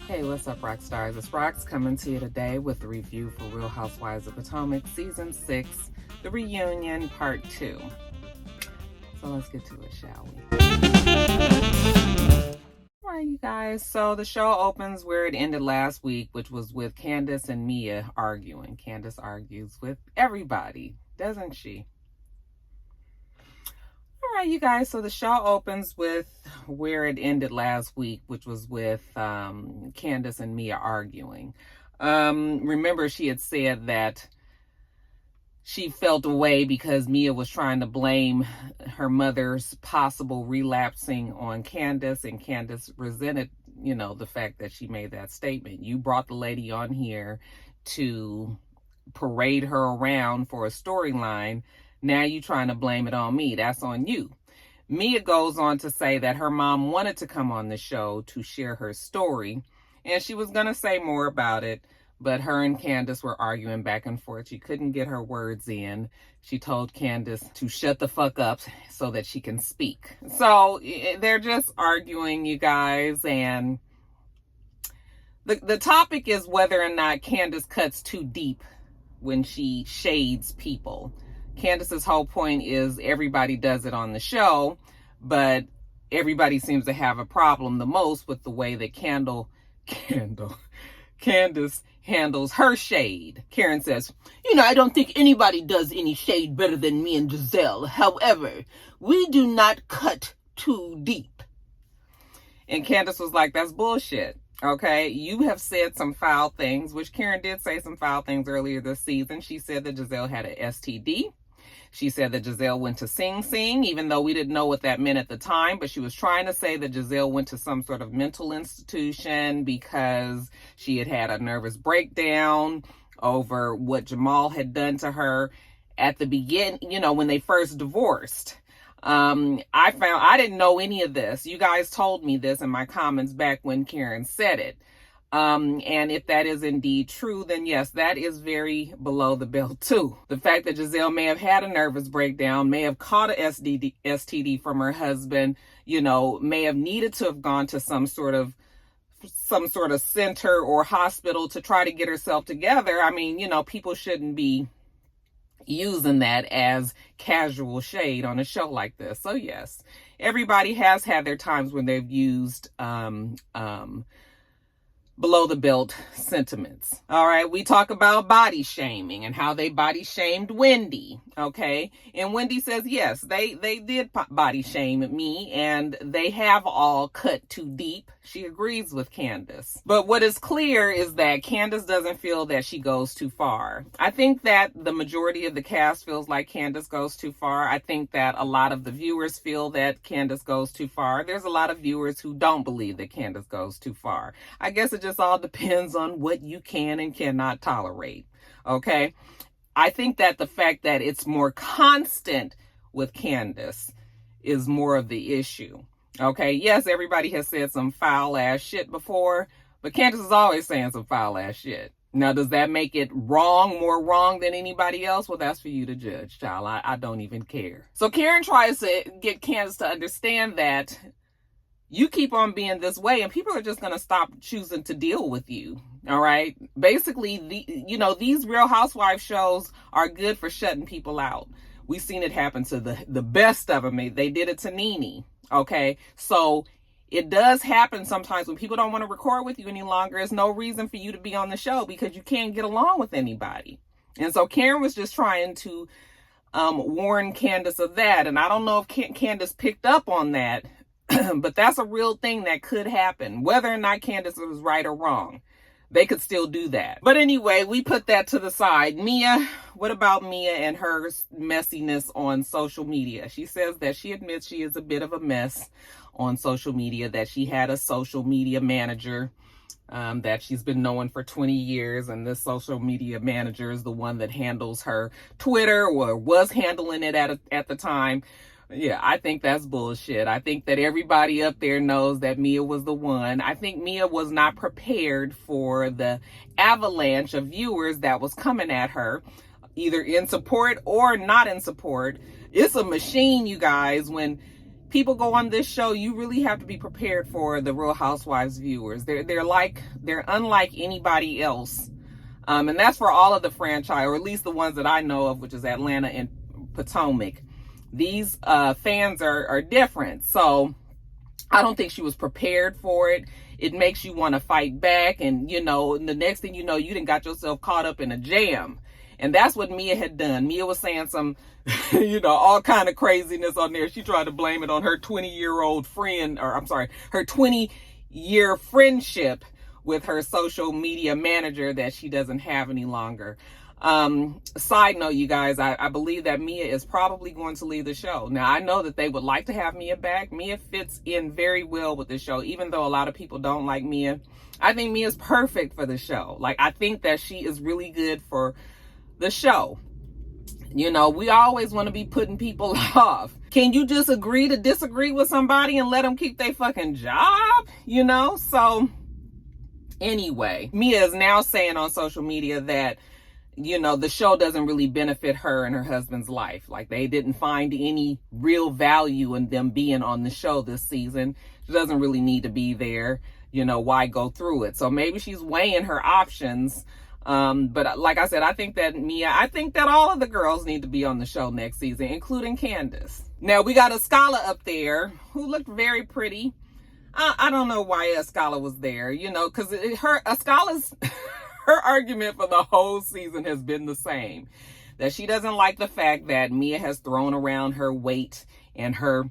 Hey, what's up, rock stars? It's Rox coming to you today with a review for Real Housewives of Potomac Season 6, The Reunion Part 2. So let's get to it, shall we? All right, you guys. So the show opens where it ended last week, which was with Candace and Mia arguing. Candace argues with everybody, doesn't she? All right, you guys. So the show opens with where it ended last week, which was with Candace and Mia arguing. Remember, she had said that she felt away because Mia was trying to blame her mother's possible relapsing on Candace, and Candace resented, the fact that she made that statement. You brought the lady on here to parade her around for a storyline. Now you trying to blame it on me. That's on you. Mia goes on to say that her mom wanted to come on the show to share her story, and she was going to say more about it, but her and Candace were arguing back and forth. She couldn't get her words in. She told Candace to shut the fuck up so that she can speak. So they're just arguing, you guys, and the topic is whether or not Candace cuts too deep when she shades people. Candace's whole point is everybody does it on the show, but everybody seems to have a problem the most with the way that Candace handles her shade. Karen says, I don't think anybody does any shade better than me and Gizelle. However, we do not cut too deep. And Candace was like, that's bullshit. Okay, you have said some foul things, which Karen did say some foul things earlier this season. She said that Gizelle had an STD. She said that Gizelle went to Sing Sing, even though we didn't know what that meant at the time, but she was trying to say that Gizelle went to some sort of mental institution because she had a nervous breakdown over what Jamal had done to her at the beginning, when they first divorced. I didn't know any of this. You guys told me this in my comments back when Karen said it. And if that is indeed true, then yes, that is very below the belt too. The fact that Gizelle may have had a nervous breakdown, may have caught a STD from her husband, may have needed to have gone to some sort of center or hospital to try to get herself together. I mean, people shouldn't be using that as casual shade on a show like this. So yes, everybody has had their times when they've used below the belt sentiments. All right, we talk about body shaming and how they body shamed Wendy. Okay, and Wendy says yes, they did body shame me, and they have all cut too deep. She agrees with Candace, but what is clear is that Candace doesn't feel that she goes too far. I think that the majority of the cast feels like Candace goes too far. I think that a lot of the viewers feel that Candace goes too far. There's a lot of viewers who don't believe that Candace goes too far. I guess it just all depends on what you can and cannot tolerate. Okay, I think that the fact that it's more constant with Candace is more of the issue. Okay, yes, everybody has said some foul ass shit before, but Candace is always saying some foul ass shit. Now, does that make it more wrong than anybody else? Well, that's for you to judge, child. I don't even care. So Karen tries to get Candace to understand that you keep on being this way and people are just going to stop choosing to deal with you. All right. Basically, these Real Housewives shows are good for shutting people out. We've seen it happen to the best of them. They did it to Nene. Okay. So it does happen sometimes when people don't want to record with you any longer. There's no reason for you to be on the show because you can't get along with anybody. And so Karen was just trying to warn Candace of that. And I don't know if Candace picked up on that. But that's a real thing that could happen. Whether or not Candace was right or wrong, they could still do that. But anyway, we put that to the side. Mia, what about Mia and her messiness on social media? She says that she admits she is a bit of a mess on social media, that she had a social media manager that she's been knowing for 20 years. And this social media manager is the one that handles her Twitter, or was handling it at the time. Yeah, I think that's bullshit. I think that everybody up there knows that Mia was the one. I think Mia was not prepared for the avalanche of viewers that was coming at her, either in support or not in support. It's a machine, you guys. When people go on this show, you really have to be prepared for the Real Housewives viewers. They're unlike anybody else. And that's for all of the franchise, or at least the ones that I know of, which is Atlanta and Potomac. These fans are different. So I don't think she was prepared for it. It makes you want to fight back. And, you know, the next thing you know, you done got yourself caught up in a jam. And that's what Mia had done. Mia was saying some, you know, all kind of craziness on there. She tried to blame it on her 20-year-old friend, or I'm sorry, her 20-year friendship with her social media manager that she doesn't have any longer. Side note, you guys, I believe that Mia is probably going to leave the show. Now, I know that they would like to have Mia back. Mia fits in very well with the show, even though a lot of people don't like Mia. I think Mia's perfect for the show. Like, I think that she is really good for the show. You know, we always want to be putting people off. Can you just agree to disagree with somebody and let them keep their fucking job? You know? So, anyway, Mia is now saying on social media that, you know, the show doesn't really benefit her and her husband's life. Like, they didn't find any real value in them being on the show this season. She doesn't really need to be there. You know, why go through it? So maybe she's weighing her options. But like I said, I think that all of the girls need to be on the show next season, including Candace. Now, we got Askale up there, who looked very pretty. I don't know why Askale was there, you know, because Askale's her argument for the whole season has been the same. That she doesn't like the fact that Mia has thrown around her weight and her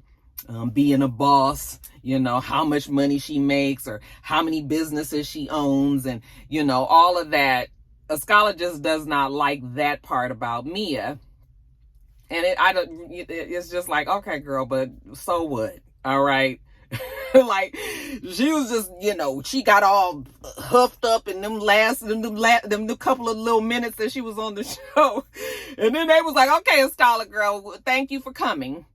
being a boss, you know, how much money she makes or how many businesses she owns, and, you know, all of that. Askale just does not like that part about Mia. And it's just like, okay, girl, but so what? All right. Like, she was just, you know, she got all huffed up in them couple of little minutes that she was on the show. And then they was like, okay, Askale, girl, thank you for coming.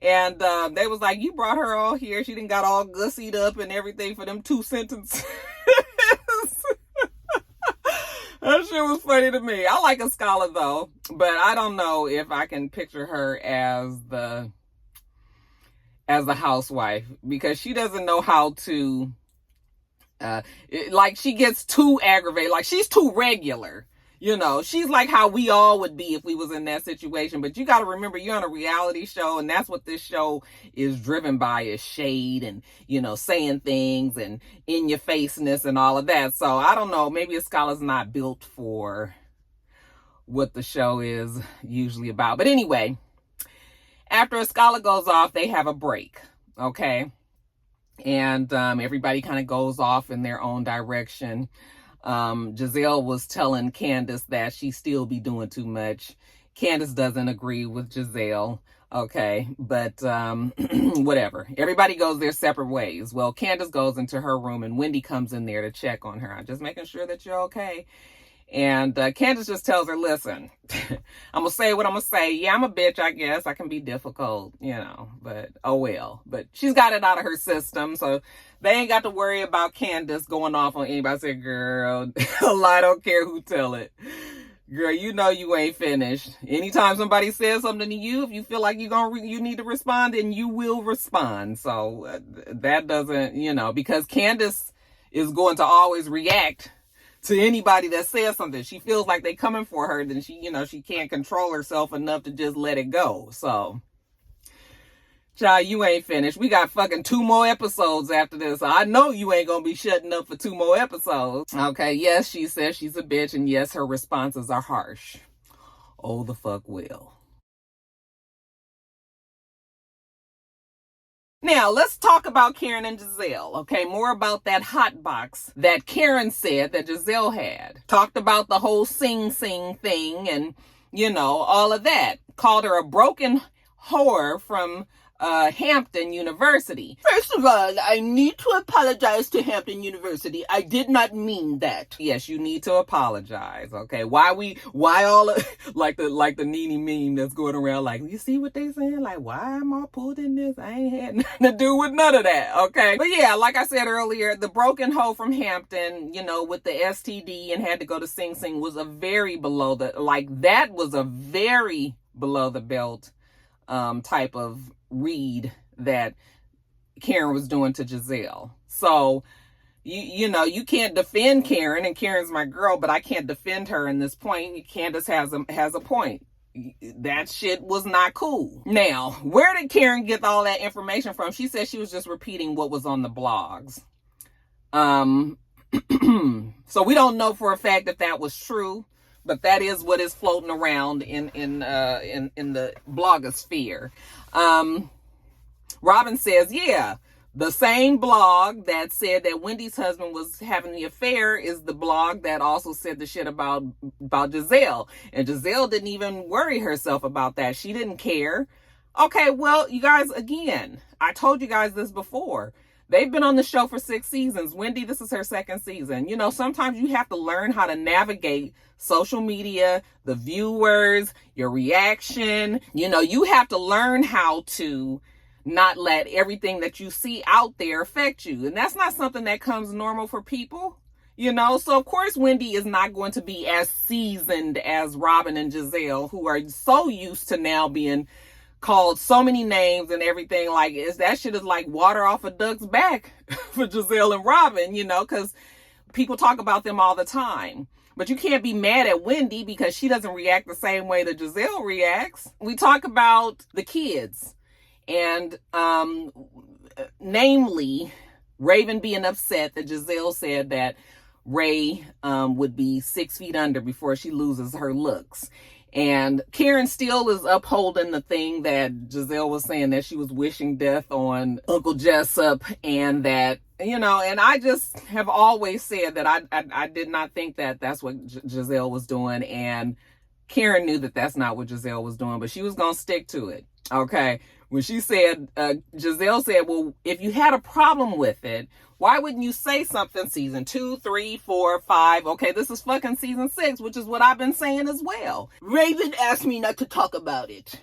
And they was like, you brought her all here. She done got all gussied up and everything for them 2 sentences. That shit was funny to me. I like Askale though, but I don't know if I can picture her as the housewife, because she doesn't know how to, like, she gets too aggravated. Like, she's too regular. You know, she's like how we all would be if we was in that situation. But you got to remember, you're on a reality show, and that's what this show is driven by, is shade and, you know, saying things and in your faceness and all of that. So I don't know, maybe Askale's not built for what the show is usually about. But anyway, after Askale goes off, they have a break, okay? And everybody kind of goes off in their own direction. Gizelle was telling Candace that she still be doing too much. Candace doesn't agree with Gizelle, okay? But whatever. Everybody goes their separate ways. Well, Candace goes into her room, and Wendy comes in there to check on her. I'm just making sure that you're okay. And Candace just tells her, listen, I'm going to say what I'm going to say. Yeah, I'm a bitch, I guess. I can be difficult, you know, but oh well. But she's got it out of her system, so they ain't got to worry about Candace going off on anybody. I said, girl, I don't care who tell it. Girl, you know you ain't finished. Anytime somebody says something to you, if you feel like you need to respond, then you will respond. So that doesn't, you know, because Candace is going to always react to anybody that says something. She feels like they coming for her, then she, you know, she can't control herself enough to just let it go. So, child, you ain't finished. We got fucking 2 more episodes after this. So I know you ain't gonna be shutting up for 2 more episodes. Okay, yes, she says she's a bitch, and yes, her responses are harsh. Oh, the fuck will. Now, let's talk about Karen and Gizelle, okay? More about that hot box that Karen said that Gizelle had. Talked about the whole sing thing and, you know, all of that. Called her a broken whore from Hampton University. First of all, I need to apologize to Hampton University. I did not mean that. Yes, you need to apologize, okay? Why all like the Nene meme that's going around, like, you see what they saying? Like, why am I pulled in this? I ain't had nothing to do with none of that, okay? But yeah, like I said earlier, the broken hoe from Hampton, you know, with the STD and had to go to Sing Sing was a very below the belt type of read that Karen was doing to Gizelle. So, you can't defend Karen, and Karen's my girl, but I can't defend her in this point. Candace has a point. That shit was not cool. Now, where did Karen get all that information from? She said she was just repeating what was on the blogs. So we don't know for a fact if that was true, but that is what is floating around in the blogosphere. Robin says, yeah, the same blog that said that Wendy's husband was having the affair is the blog that also said the shit about Gizelle. And Gizelle didn't even worry herself about that. She didn't care. Okay, well, you guys, again, I told you guys this before. They've been on the show for 6 seasons. Wendy, this is her 2nd season. Sometimes you have to learn how to navigate social media, the viewers, your reaction. You have to learn how to not let everything that you see out there affect you. And that's not something that comes normal for people, So, of course, Wendy is not going to be as seasoned as Robin and Gizelle, who are so used to now being called so many names and everything. Like, that shit is like water off a duck's back for Gizelle and Robin, because people talk about them all the time. But you can't be mad at Wendy because she doesn't react the same way that Gizelle reacts. We talk about the kids. And namely, Raven being upset that Gizelle said that Ray would be 6 feet under before she loses her looks. And Karen still is upholding the thing that Gizelle was saying, that she was wishing death on Uncle Jessup, and that, and I just have always said that I did not think that that's what Gizelle was doing. And Karen knew that that's not what Gizelle was doing, but she was going to stick to it. Okay. When she said, Gizelle said, well, if you had a problem with it, why wouldn't you say something season 2, 3, 4, 5? Okay, this is fucking season 6, which is what I've been saying as well. Raven asked me not to talk about it.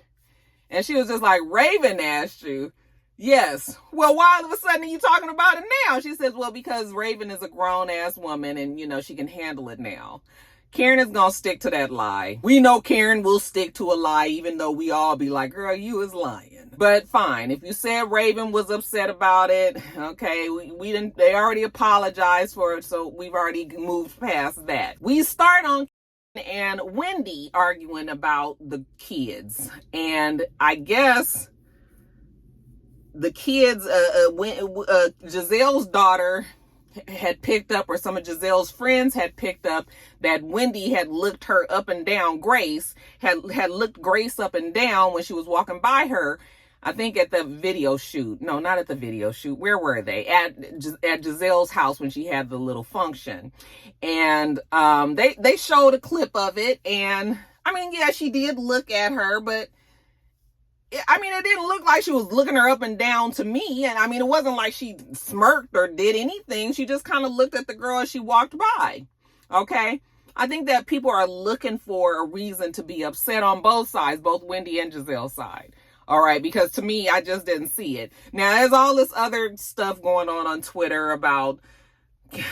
And she was just like, Raven asked you? Yes. Well, why all of a sudden are you talking about it now? She says, well, because Raven is a grown-ass woman and, she can handle it now. Karen is going to stick to that lie. We know Karen will stick to a lie, even though we all be like, girl, you is lying. But fine. If you said Raven was upset about it, okay, we didn't, they already apologized for it, so we've already moved past that. We start on and Wendy arguing about the kids. And I guess the kids, Gizelle's daughter had picked up, or some of Gizelle's friends had picked up, that Wendy had looked her up and down. Grace had looked Grace up and down when she was walking by her, I think at the video shoot. No, not at the video shoot. Where were they? At Gizelle's house when she had the little function. And they showed a clip of it. And I mean, yeah, she did look at her, but it didn't look like she was looking her up and down to me. And it wasn't like she smirked or did anything. She just kind of looked at the girl as she walked by. Okay. I think that people are looking for a reason to be upset on both sides, both Wendy and Gizelle's side. All right. Because to me, I just didn't see it. Now, there's all this other stuff going on Twitter about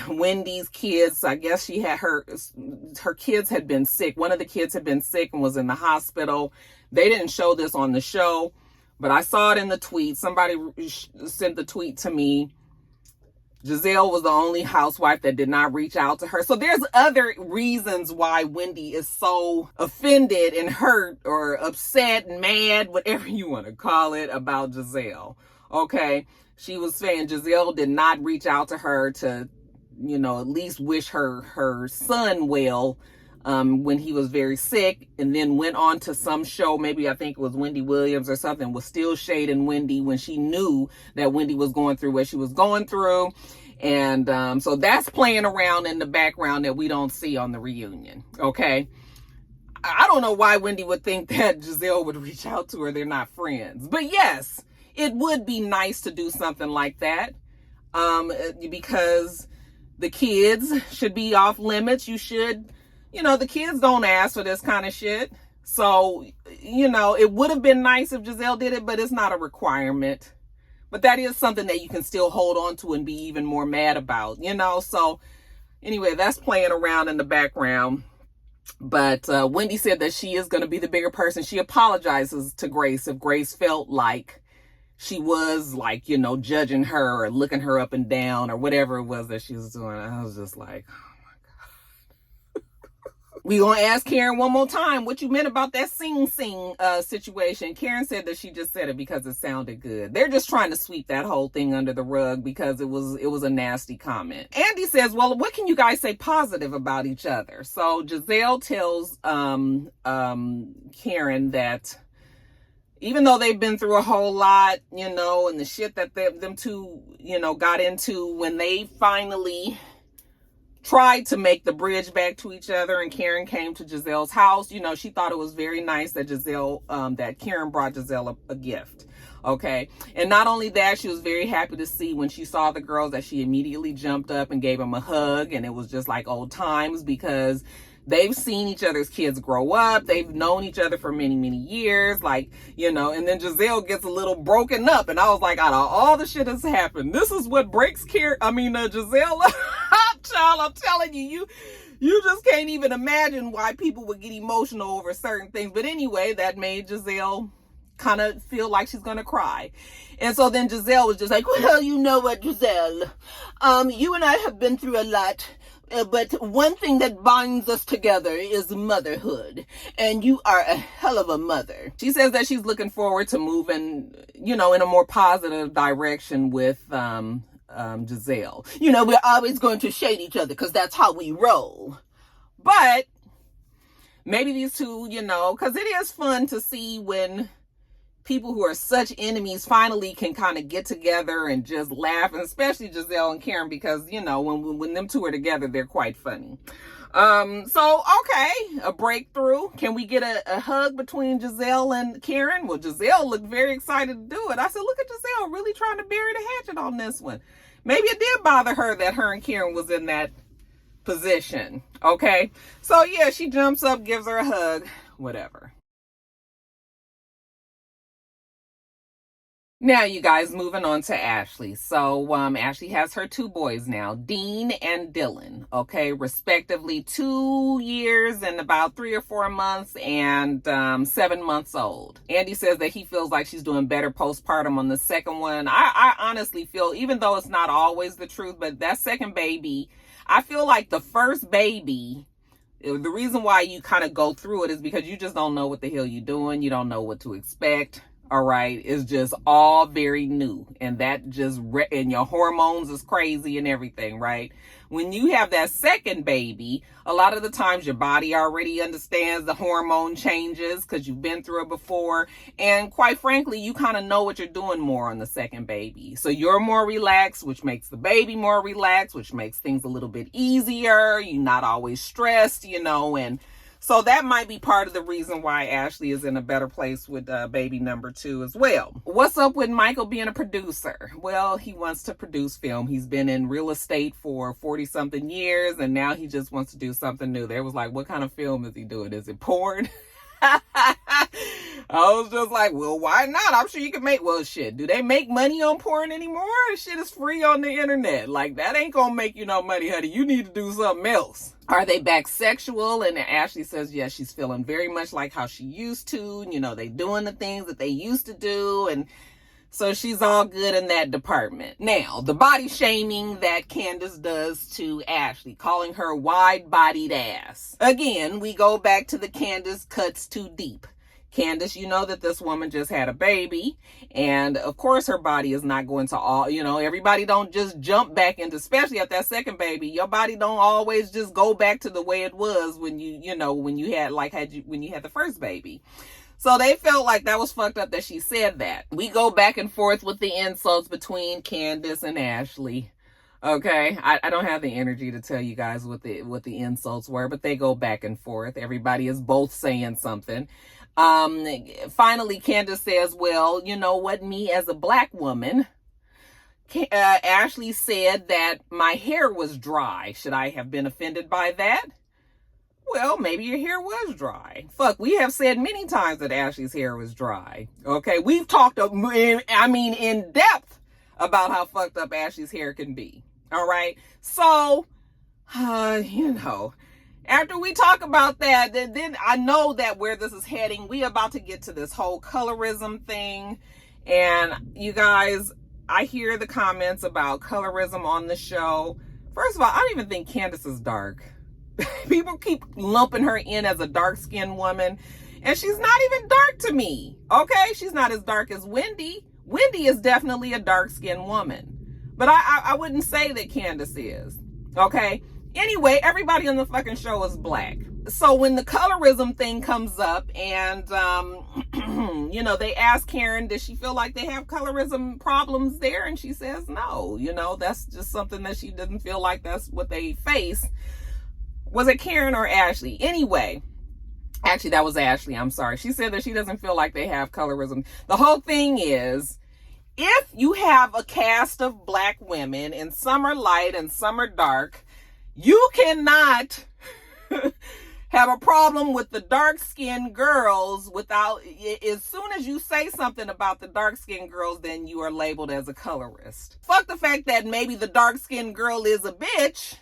Wendy's kids. I guess she had her kids had been sick. One of the kids had been sick and was in the hospital. They didn't show this on the show, but I saw it in the tweet. Somebody sent the tweet to me. Gizelle was the only housewife that did not reach out to her. So there's other reasons why Wendy is so offended and hurt or upset and mad, whatever you want to call it, about Gizelle. Okay. She was saying Gizelle did not reach out to her to, at least wish her son well, when he was very sick, and then went on to some show, maybe I think it was Wendy Williams or something, was still shading Wendy when she knew that Wendy was going through what she was going through. And so that's playing around in the background that we don't see on the reunion. Okay. I don't know why Wendy would think that Gizelle would reach out to her. They're not friends. But yes, it would be nice to do something like that, because the kids should be off limits. You should... the kids don't ask for this kind of shit. So, it would have been nice if Gizelle did it, but it's not a requirement. But that is something that you can still hold on to and be even more mad about, So, anyway, that's playing around in the background. But Wendy said that she is going to be the bigger person. She apologizes to Grace if Grace felt like she was like, you know, judging her or looking her up and down or whatever it was that she was doing. I was just like, we gonna ask Karen one more time what you meant about that sing situation. Karen said that she just said it because it sounded good. They're just trying to sweep that whole thing under the rug because it was a nasty comment. Andy says, well, what can you guys say positive about each other? So Gizelle tells Karen that even though they've been through a whole lot, you know, and the shit that them two, you know, got into when they finally tried to make the bridge back to each other and Karen came to Gizelle's house, you know, she thought it was very nice that that Karen brought Gizelle a gift. Okay. And not only that, she was very happy to see when she saw the girls that she immediately jumped up and gave them a hug. And it was just like old times because they've seen each other's kids grow up. They've known each other for many, many years. Like, you know, and then Gizelle gets a little broken up. And I was like, out of all the shit that's happened, this is what breaks Gizelle up. Child, I'm telling you, you just can't even imagine why people would get emotional over certain things. But anyway, that made Gizelle kind of feel like she's gonna cry. And so then Gizelle was just like, well, you know what, Gizelle, you and I have been through a lot. But one thing that binds us together is motherhood. And you are a hell of a mother. She says that she's looking forward to moving, you know, in a more positive direction with Gizelle. You know, we're always going to shade each other because that's how we roll. But maybe these two, you know, because it is fun to see when people who are such enemies finally can kind of get together and just laugh, and especially Gizelle and Karen, because, you know, when them two are together, they're quite funny. So, okay, a breakthrough. Can we get a hug between Gizelle and Karen? Well, Gizelle looked very excited to do it. I said, look at Gizelle really trying to bury the hatchet on this one. Maybe it did bother her that her and Karen was in that position. Okay. So yeah, she jumps up, gives her a hug, whatever. Now, you guys, moving on to Ashley. So, Ashley has her two boys now, Dean and Dylan, okay, respectively 2 years and about 3 or 4 months and 7 months old. Andy says that he feels like she's doing better postpartum on the second one. I honestly feel, even though it's not always the truth, but that second baby, I feel like the first baby, the reason why you kind of go through it is because you just don't know what the hell you're doing. You don't know what to expect. All right. It's just all very new. And that just, and your hormones is crazy and everything, right? When you have that second baby, a lot of the times your body already understands the hormone changes because you've been through it before. And quite frankly, you kind of know what you're doing more on the second baby. So you're more relaxed, which makes the baby more relaxed, which makes things a little bit easier. You're not always stressed, you know, and so that might be part of the reason why Ashley is in a better place with baby number 2 as well. What's up with Michael being a producer? Well, he wants to produce film. He's been in real estate for 40-something years, and now he just wants to do something new. They was like, what kind of film is he doing? Is it porn? I was just like, well, why not? I'm sure you can make, well, shit, do they make money on porn anymore? Shit is free on the internet. Like, that ain't gonna make you no money, honey. You need to do something else. Are they back sexual? And Ashley says, yes, she's feeling very much like how she used to. You know, they doing the things that they used to do. And so she's all good in that department. Now, the body shaming that Candace does to Ashley, calling her wide-bodied ass. Again, we go back to the Candace cuts too deep. Candace, you know that this woman just had a baby, and of course her body is not going to all, you know, everybody don't just jump back into, especially at that second baby, your body don't always just go back to the way it was when you had the first baby. So they felt like that was fucked up that she said that. We go back and forth with the insults between Candace and Ashley. Okay, I don't have the energy to tell you guys what the insults were, but they go back and forth. Everybody is both saying something. Finally, Candace says, well, you know what, me as a black woman, Ashley said that my hair was dry. Should I have been offended by that? Well, maybe your hair was dry. Fuck, we have said many times that Ashley's hair was dry. Okay, we've talked, in depth about how fucked up Ashley's hair can be. All right, so, you know, after we talk about that, then I know that where this is heading, we about to get to this whole colorism thing. And you guys, I hear the comments about colorism on the show. First of all, I don't even think Candace is dark. People keep lumping her in as a dark-skinned woman, and she's not even dark to me, okay? She's not as dark as Wendy. Wendy is definitely a dark-skinned woman, but I wouldn't say that Candace is, okay? Anyway, everybody on the fucking show is black. So when the colorism thing comes up and, you know, they ask Karen, does she feel like they have colorism problems there? And she says no, you know, that's just something that she doesn't feel like that's what they face. Was it Karen or Ashley? Anyway, actually, that was Ashley. I'm sorry. She said that she doesn't feel like they have colorism. The whole thing is, if you have a cast of black women and some are light and some are dark, you cannot have a problem with the dark-skinned girls without, as soon as you say something about the dark-skinned girls, then you are labeled as a colorist. Fuck the fact that maybe the dark-skinned girl is a bitch.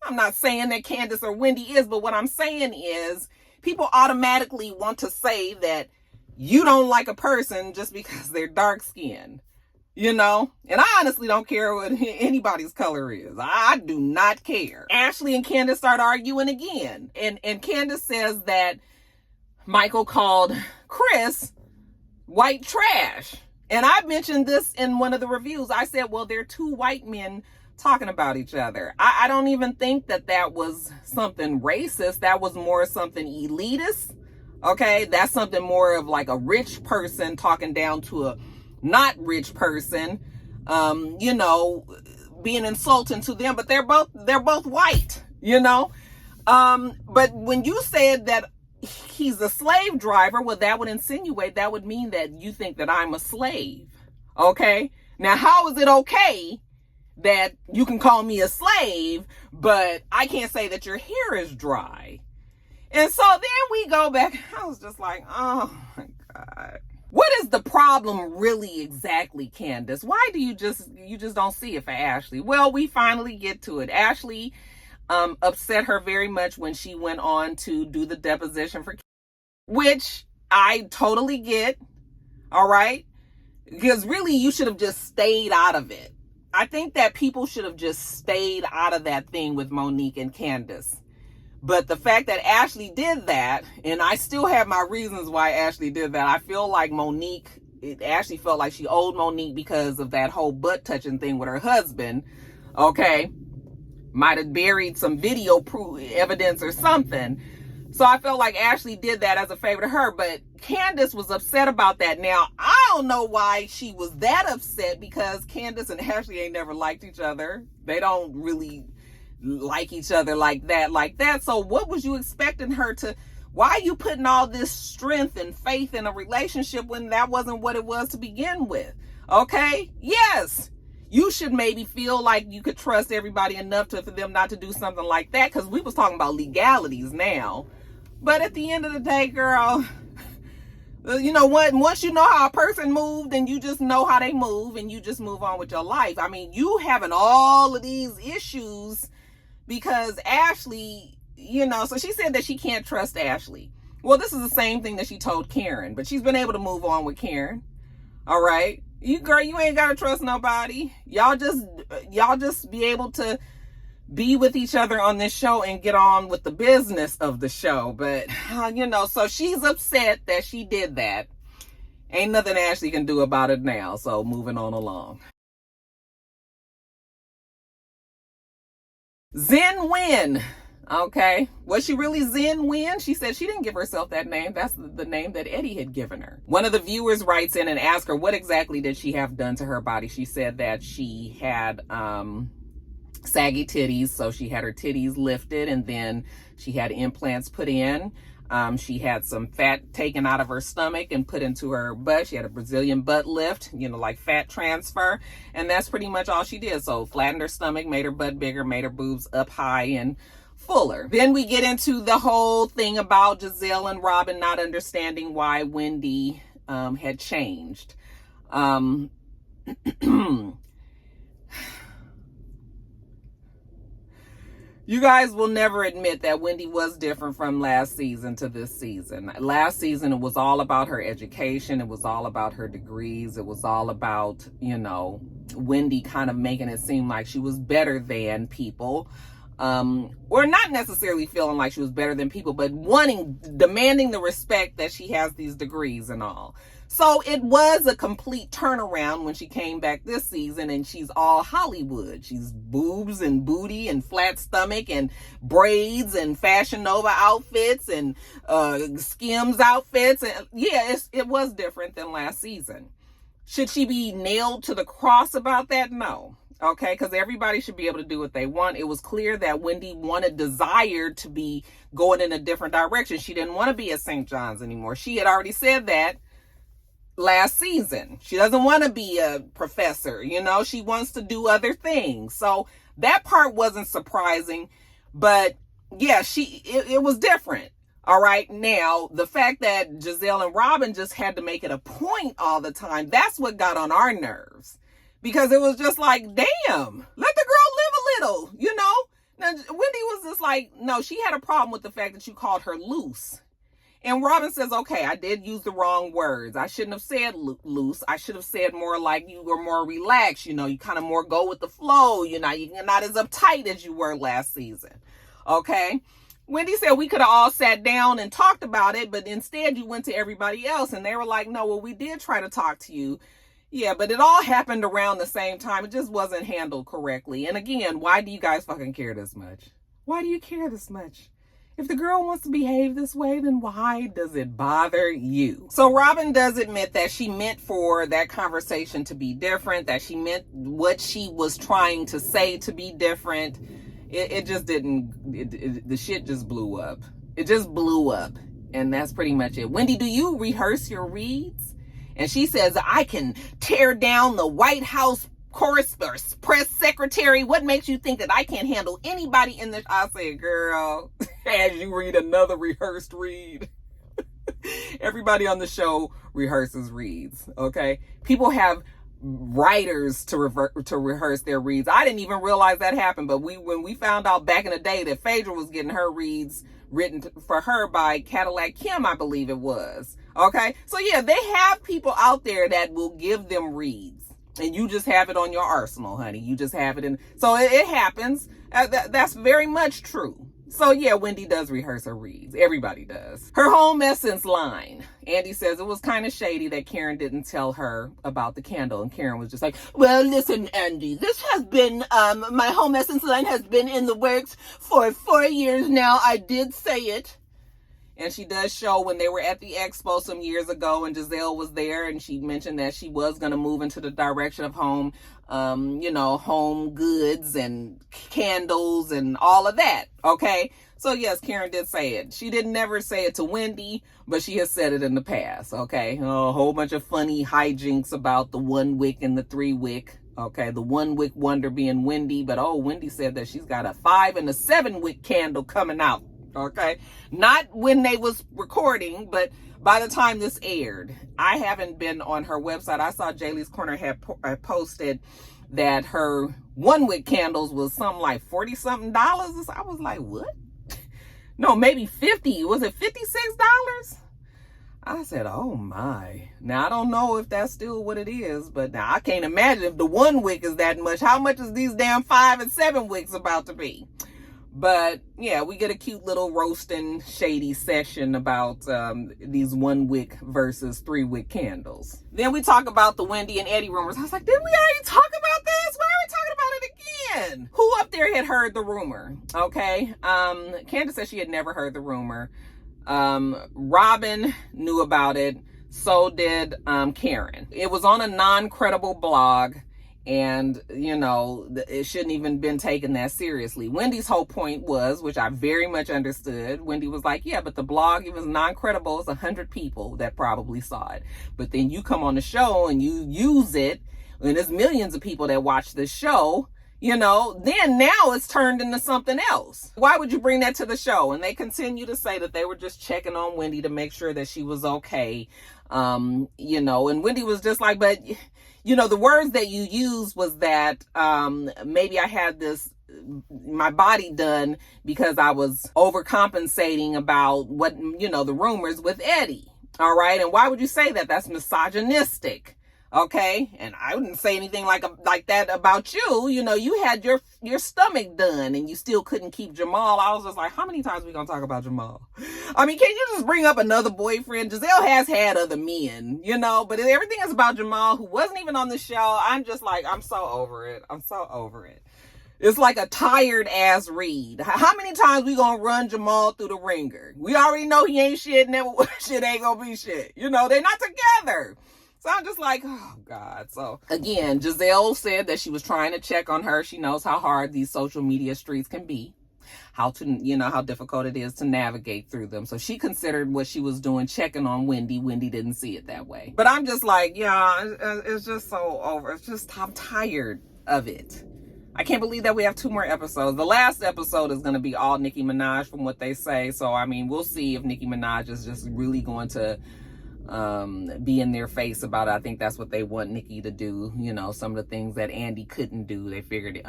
I'm not saying that Candace or Wendy is, but what I'm saying is people automatically want to say that you don't like a person just because they're dark-skinned, you know? And I honestly don't care what anybody's color is. I do not care. Ashley and Candace start arguing again. And Candace says that Michael called Chris white trash. And I mentioned this in one of the reviews. I said, well, they're two white men talking about each other. I don't even think that that was something racist. That was more something elitist. Okay, that's something more of like a rich person talking down to a not rich person, you know, being insulting to them. But they're both white, you know. But when you said that he's a slave driver, well, that would insinuate, that would mean that you think that I'm a slave. Okay, now how is it okay that you can call me a slave, but I can't say that your hair is dry? And so then we go back. I was just like, oh my God. What is the problem really exactly, Candace? Why do you just don't see it for Ashley? Well, we finally get to it. Ashley upset her very much when she went on to do the deposition for, which I totally get. All right. Because really you should have just stayed out of it. I think that people should have just stayed out of that thing with Monique and Candace. But the fact that Ashley did that, and I still have my reasons why Ashley did that. I feel like Ashley felt like she owed Monique because of that whole butt touching thing with her husband. Okay. Might have buried some video proof evidence or something. So I felt like Ashley did that as a favor to her, but Candace was upset about that. Now, I don't know why she was that upset, because Candace and Ashley ain't never liked each other. They don't really like each other like that. So what was you expecting her to, why are you putting all this strength and faith in a relationship when that wasn't what it was to begin with? Okay? Yes. You should maybe feel like you could trust everybody enough for them not to do something like that, because we was talking about legalities now. But at the end of the day, girl, you know what? Once you know how a person moved, and you just know how they move, and you just move on with your life. I mean, you having all of these issues because Ashley, you know, so she said that she can't trust Ashley. Well, this is the same thing that she told Karen, but she's been able to move on with Karen. All right. You ain't got to trust nobody. Y'all just be able to be with each other on this show and get on with the business of the show. But, you know, so she's upset that she did that. Ain't nothing Ashley can do about it now. So moving on along. Zen Win. Okay. Was she really Zen Win? She said she didn't give herself that name. That's the name that Eddie had given her. One of the viewers writes in and asks her what exactly did she have done to her body. She said that she had saggy titties, so she had her titties lifted, and then she had implants put in. She had some fat taken out of her stomach and put into her butt. She had a Brazilian butt lift, you know, like fat transfer. And that's pretty much all she did. So flattened her stomach, made her butt bigger, made her boobs up high and fuller. Then we get into the whole thing about Gizelle and Robin not understanding why Wendy had changed. You guys will never admit that Wendy was different from last season to this season. Last season, it was all about her education. It was all about her degrees. It was all about, Wendy kind of making it seem like she was better than people. Or not necessarily feeling like she was better than people, but demanding the respect that she has these degrees and all. So it was a complete turnaround when she came back this season, and she's all Hollywood. She's boobs and booty and flat stomach and braids and Fashion Nova outfits and Skims outfits. And yeah, it was different than last season. Should she be nailed to the cross about that? No. Okay, because everybody should be able to do what they want. It was clear that Wendy desired to be going in a different direction. She didn't want to be at St. John's anymore. She had already said that last season. She doesn't want to be a professor, she wants to do other things. So that part wasn't surprising, but yeah, it was different. All right. Now, the fact that Gizelle and Robin just had to make it a point all the time, that's what got on our nerves, because it was just like, damn, let the girl live a little, Now, Wendy was just like, no, she had a problem with the fact that you called her loose. And Robin says, okay, I did use the wrong words. I shouldn't have said loose. I should have said more like you were more relaxed. You kind of more go with the flow. You're not as uptight as you were last season. Okay. Wendy said we could have all sat down and talked about it, but instead you went to everybody else and they were like, no, well, we did try to talk to you. Yeah, but it all happened around the same time. It just wasn't handled correctly. And again, why do you guys fucking care this much? Why do you care this much? If the girl wants to behave this way, then why does it bother you? So Robin does admit that she meant for that conversation to be different, that she meant what she was trying to say to be different. It just didn't, the shit just blew up. It just blew up. And that's pretty much it. Wendy, do you rehearse your reads? And she says, I can tear down the White House press secretary. What makes you think that I can't handle anybody in this? I say, girl, as you read another rehearsed read. Everybody on the show rehearses reads, okay? People have writers to rehearse their reads. I didn't even realize that happened, but when we found out back in the day that Phaedra was getting her reads written for her by Cadillac Kim, I believe it was, okay? So yeah, they have people out there that will give them reads. And you just have it on your arsenal, honey. You just have it in. So it happens. That's very much true. So yeah, Wendy does rehearse her reads. Everybody does. Her home essence line. Andy says it was kind of shady that Karen didn't tell her about the candle. And Karen was just like, well, listen, Andy, this has been, my home essence line has been in the works for 4 years now. I did say it. And she does show when they were at the expo some years ago and Gizelle was there and she mentioned that she was going to move into the direction of home, home goods and candles and all of that. Okay. So yes, Karen did say it. She didn't never say it to Wendy, but she has said it in the past. Okay. A whole bunch of funny hijinks about the 1 wick and the 3 wick. Okay. The 1 wick wonder being Wendy, but Wendy said that she's got a 5 and a 7 wick candle coming out. Okay, not when they was recording, but by the time this aired. I haven't been on her website. I saw Jaylee's Corner had posted that her 1 wick candles was something like $40-something. I was like, what? No, maybe 50. Was it $56? I said, oh my. Now I don't know if that's still what it is, but now I can't imagine if the 1 wick is that much. How much is these damn 5 and 7 wicks about to be? But yeah, we get a cute little roasting shady session about these 1 wick versus 3 wick candles. Then we talk about the Wendy and Eddie rumors. I was like, didn't we already talk about this? Why are we talking about it again? Who up there had heard the rumor? Okay. Candace said she had never heard the rumor. Robin knew about it. So did Karen. It was on a non-credible blog. And, it shouldn't even been taken that seriously. Wendy's whole point was, which I very much understood, Wendy was like, yeah, but the blog, it was non-credible. It's 100 people that probably saw it. But then you come on the show and you use it, and there's millions of people that watch this show, then now it's turned into something else. Why would you bring that to the show? And they continue to say that they were just checking on Wendy to make sure that she was okay. And Wendy was just like, but... the words that you used was that maybe I had this my body done because I was overcompensating about what, the rumors with Eddie. All right. And why would you say that? That's misogynistic. Okay. And I wouldn't say anything like that about you. You had your stomach done and you still couldn't keep Jamal. I was just like, how many times are we going to talk about Jamal? I mean, can you just bring up another boyfriend? Gizelle has had other men, but everything is about Jamal, who wasn't even on the show. I'm just like, I'm so over it. I'm so over it. It's like a tired ass read. How many times we gonna run Jamal through the ringer? We already know he ain't shit, never shit ain't gonna be shit. They're not together. So I'm just like, oh God. So again, Gizelle said that she was trying to check on her. She knows how hard these social media streets can be, how difficult it is to navigate through them. So she considered what she was doing, checking on Wendy. Wendy didn't see it that way. But I'm just like, it's just so over. I'm tired of it. I can't believe that we have 2 more episodes. The last episode is going to be all Nicki Minaj from what they say. So, I mean, we'll see if Nicki Minaj is just really going to be in their face about it. I think that's what they want Nicki to do. Some of the things that Andy couldn't do, they figured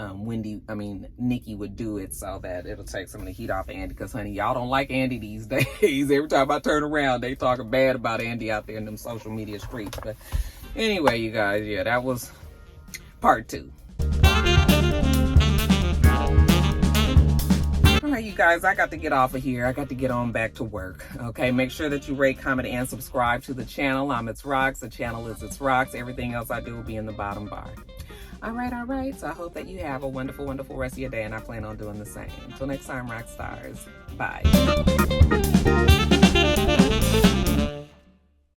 Nicki would do it so that it'll take some of the heat off of Andy. Because, honey, y'all don't like Andy these days. Every time I turn around, they talking bad about Andy out there in them social media streets. But anyway, you guys, that was part 2. All right, you guys, I got to get off of here. I got to get on back to work. Okay, make sure that you rate, comment, and subscribe to the channel. I'm itsrox. The channel is itsrox. Everything else I do will be in the bottom bar. All right. So I hope that you have a wonderful, wonderful rest of your day, and I plan on doing the same. Until next time, rock stars. Bye.